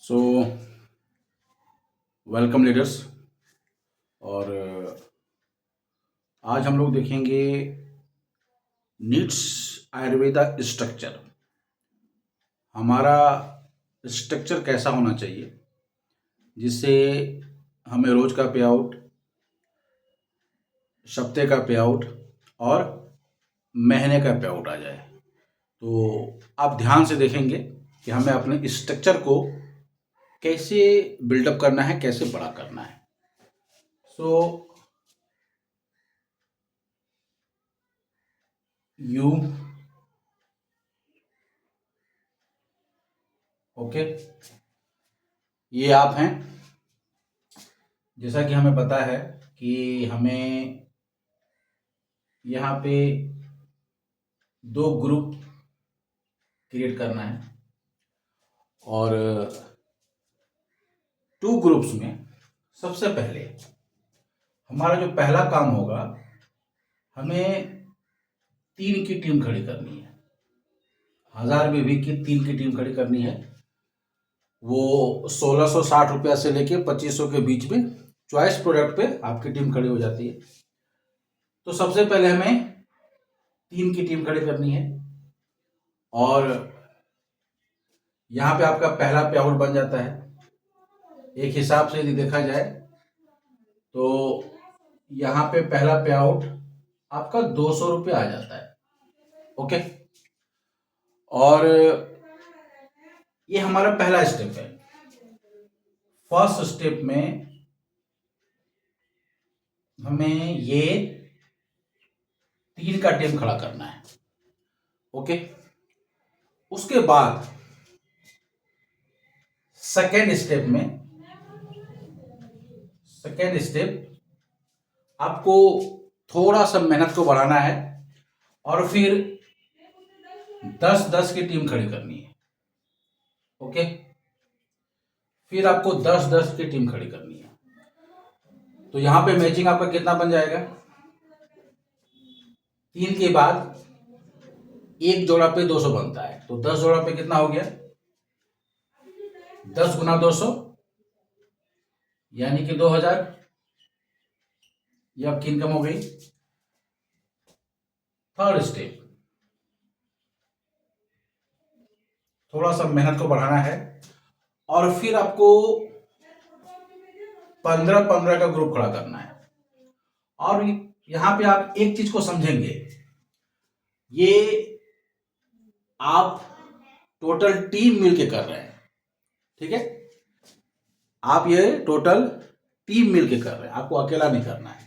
So welcome leaders. और आज हम लोग देखेंगे नीड्स आयुर्वेदा स्ट्रक्चर। हमारा स्ट्रक्चर कैसा होना चाहिए जिससे हमें रोज का पे आउट, सप्ते का पे आउट और महीने का पे आउट आ जाए। तो आप ध्यान से देखेंगे कि हमें अपने स्ट्रक्चर को कैसे बिल्डअप करना है, कैसे बड़ा करना है। सो यू ओके, ये आप हैं। जैसा कि हमें पता है कि हमें यहाँ पे दो ग्रुप क्रिएट करना है और टू ग्रुप्स में सबसे पहले हमारा जो पहला काम होगा, हमें 3 की टीम खड़ी करनी है। 1000 बीवी की 3 की टीम खड़ी करनी है। वो 1660 रुपया से लेके 2500 के बीच में चॉइस प्रोडक्ट पे आपकी टीम खड़ी हो जाती है। तो सबसे पहले हमें 3 की टीम खड़ी करनी है और यहाँ पे आपका पहला पे आउट बन जाता है। एक हिसाब से यदि देखा जाए तो यहाँ पे पहला पे आउट आपका 200 रुपये आ जाता है। ओके, और ये हमारा पहला स्टेप है। फर्स्ट स्टेप में हमें ये 3 का टीम खड़ा करना है। ओके, उसके बाद सेकेंड स्टेप आपको थोड़ा सा मेहनत को बढ़ाना है और फिर 10-10 की टीम खड़ी करनी है। ओके, फिर आपको 10-10 की टीम खड़ी करनी है। तो यहां पे मैचिंग आपका कितना बन जाएगा? 3 के बाद एक जोड़ा पे 200 बनता है, तो 10 जोड़ा पे कितना हो गया? 10 गुना 200 यानी कि 2000। ये आपकी इनकम हो गई। थर्ड स्टेप, थोड़ा सा मेहनत को बढ़ाना है और फिर आपको 15-15 का ग्रुप खड़ा करना है। और यहां पे आप एक चीज को समझेंगे, ये आप टोटल टीम मिलके कर रहे हैं। ठीक है, आप ये टोटल टीम मिलके कर रहे हैं, आपको अकेला नहीं करना है।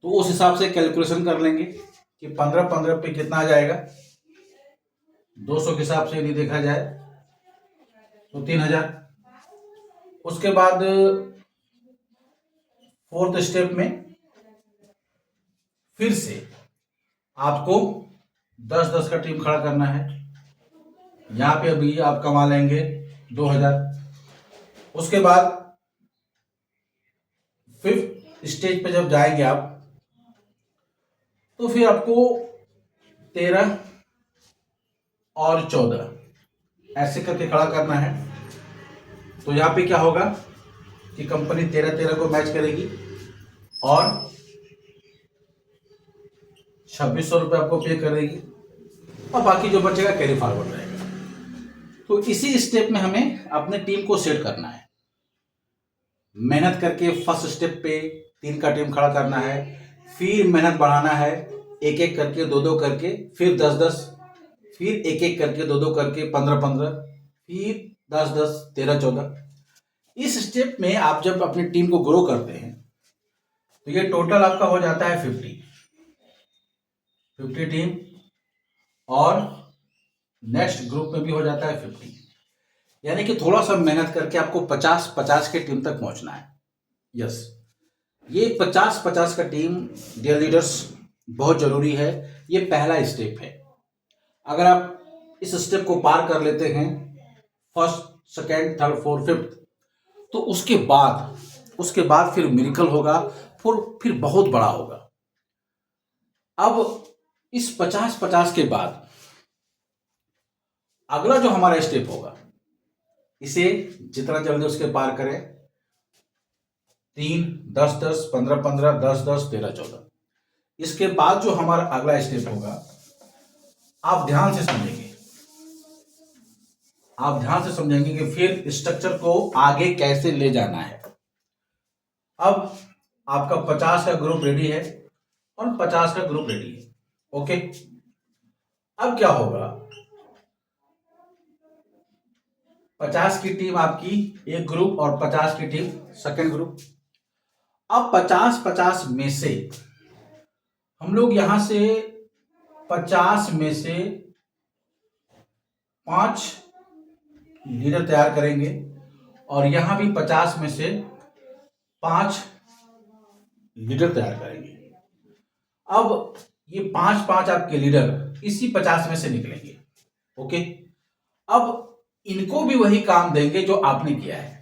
तो उस हिसाब से कैलकुलेशन कर लेंगे कि 15-15 पे कितना आ जाएगा। 200 के हिसाब से यदि देखा जाए तो 3000। उसके बाद फोर्थ स्टेप में फिर से आपको 10-10 का टीम खड़ा करना है। यहां पे अभी आप कमा लेंगे 2000। उसके बाद फिफ्थ स्टेज पे जब जाएंगे आप, तो फिर आपको 13 और 14 ऐसे करके खड़ा करना है। तो यहां पे क्या होगा कि कंपनी 13-13 को मैच करेगी और 2600 रुपये आपको पे करेगी और बाकी जो बचेगा कैरी फॉरवर्ड रहेगा। तो इसी स्टेप में हमें अपने टीम को सेट करना है। मेहनत करके फर्स्ट स्टेप पे 3 का टीम खड़ा करना है, फिर मेहनत बढ़ाना है, एक एक करके 2-2 करके, फिर 10-10, फिर एक एक करके 2-2 करके 15-15, फिर 10-10, 13-14। इस स्टेप में आप जब अपनी टीम को ग्रो करते हैं तो ये टोटल आपका हो जाता है 50 टीम और नेक्स्ट ग्रुप में भी हो जाता है 50। यानी कि थोड़ा सा मेहनत करके आपको 50-50 के टीम तक पहुंचना है। यस, ये 50-50 का टीम डियर लीडर्स बहुत जरूरी है। ये पहला स्टेप है। अगर आप इस स्टेप को पार कर लेते हैं, first, second, third, fourth, fifth, तो उसके बाद फिर मिरेकल होगा, फिर बहुत बड़ा होगा। अब इस 50-50 के बाद अगला जो हमारा स्टेप होगा इसे जितना जल्दी उसके पार करें, 3, 10, 10, 15, 15, 10, 10, 13, 14। इसके बाद जो हमारा अगला स्टेप होगा, आप ध्यान से समझेंगे, आप ध्यान से समझेंगे कि फिर स्ट्रक्चर को आगे कैसे ले जाना है। अब आपका 50 का ग्रुप रेडी है और 50 का ग्रुप रेडी है, ओके। अब क्या होगा, 50 की टीम आपकी एक ग्रुप और 50 की टीम सेकंड ग्रुप। अब 50-50 में से हम लोग यहां से 50 में से 5 लीडर तैयार करेंगे और यहां भी 50 में से 5 लीडर तैयार करेंगे। अब ये 5-5 आपके लीडर इसी 50 में से निकलेंगे, ओके। अब इनको भी वही काम देंगे जो आपने किया है,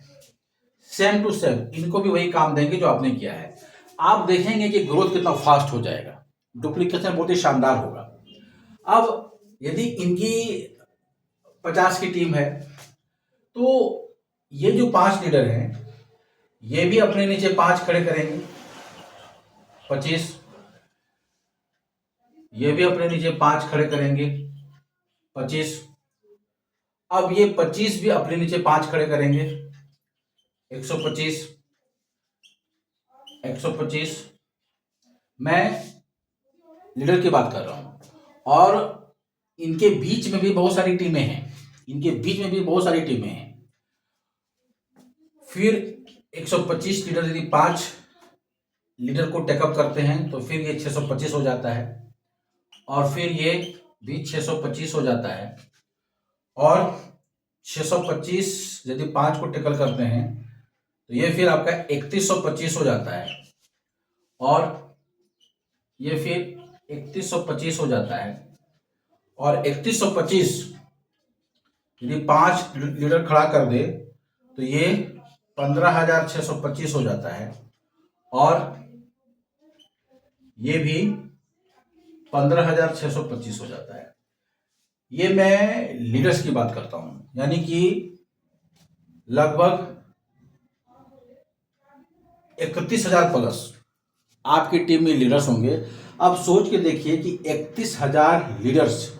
सेम टू सेम इनको भी वही काम देंगे जो आपने किया है। आप देखेंगे कि ग्रोथ कितना फास्ट हो जाएगा, डुप्लीकेशन बहुत ही शानदार होगा। अब यदि इनकी 50 की टीम है तो ये जो 5 लीडर हैं ये भी अपने नीचे 5 खड़े करेंगे, 25। ये भी अपने नीचे 5 खड़े करेंगे, 25। अब ये 25 भी अपने नीचे 5 खड़े करेंगे, 125, 125। मैं लीडर की बात कर रहा हूं और इनके बीच में भी बहुत सारी टीमें हैं, इनके बीच में भी बहुत सारी टीमें हैं। फिर 125 लीडर यदि 5 लीडर को टेकअप करते हैं तो फिर ये 625 हो जाता है और फिर ये भी 625 हो जाता है और 625 यदि 5 को टेकल करते हैं तो ये फिर आपका 3125 हो जाता है और ये फिर 3125 हो जाता है और 3125 यदि 5 लीडर खड़ा कर दे तो ये 15,625 हो जाता है और ये भी 15,625 हो जाता है। ये मैं लीडर्स की बात करता हूं, यानी कि लगभग 31,000 प्लस आपकी टीम में लीडर्स होंगे। अब सोच के देखिए कि 31,000 लीडर्स,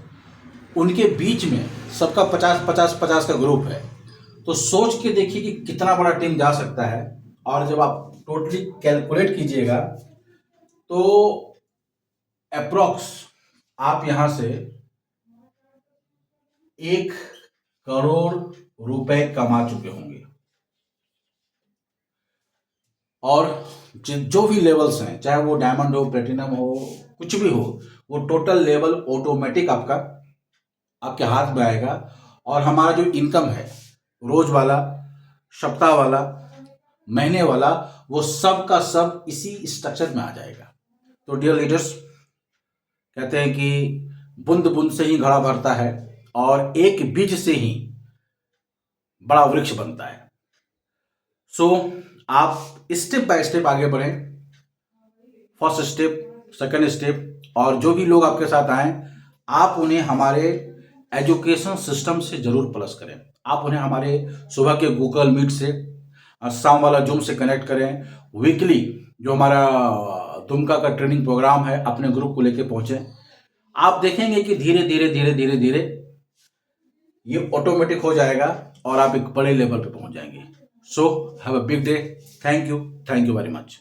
उनके बीच में सबका 50-50-50 का ग्रुप है, तो सोच के देखिए कि कितना बड़ा टीम जा सकता है। और जब आप टोटली कैलकुलेट कीजिएगा तो अप्रोक्स आप यहां से 1 करोड़ रुपए कमा चुके होंगे। और जो भी लेवल्स हैं, चाहे वो डायमंड हो, प्लेटिनम हो, कुछ भी हो, वो टोटल लेवल ऑटोमेटिक आपके हाथ में आएगा। और हमारा जो इनकम है, रोज वाला, सप्ताह वाला, महीने वाला, वो सब का सब इसी स्ट्रक्चर में आ जाएगा। तो डियर लीडर्स, कहते हैं कि बूंद बूंद से ही घड़ा भरता है और एक बीज से ही बड़ा वृक्ष बनता है। सो आप स्टेप बाय स्टेप आगे बढ़ें, फर्स्ट स्टेप, सेकंड स्टेप, और जो भी लोग आपके साथ आए आप उन्हें हमारे एजुकेशन सिस्टम से जरूर प्लस करें। आप उन्हें हमारे सुबह के गूगल मीट से, शाम वाला जूम से कनेक्ट करें। वीकली जो हमारा दुमका का ट्रेनिंग प्रोग्राम है, अपने ग्रुप को लेके पहुंचे। आप देखेंगे कि धीरे धीरे धीरे धीरे धीरे ये ऑटोमेटिक हो जाएगा और आप एक बड़े लेवल पे पहुंच जाएंगे। So have a big day. Thank you very much.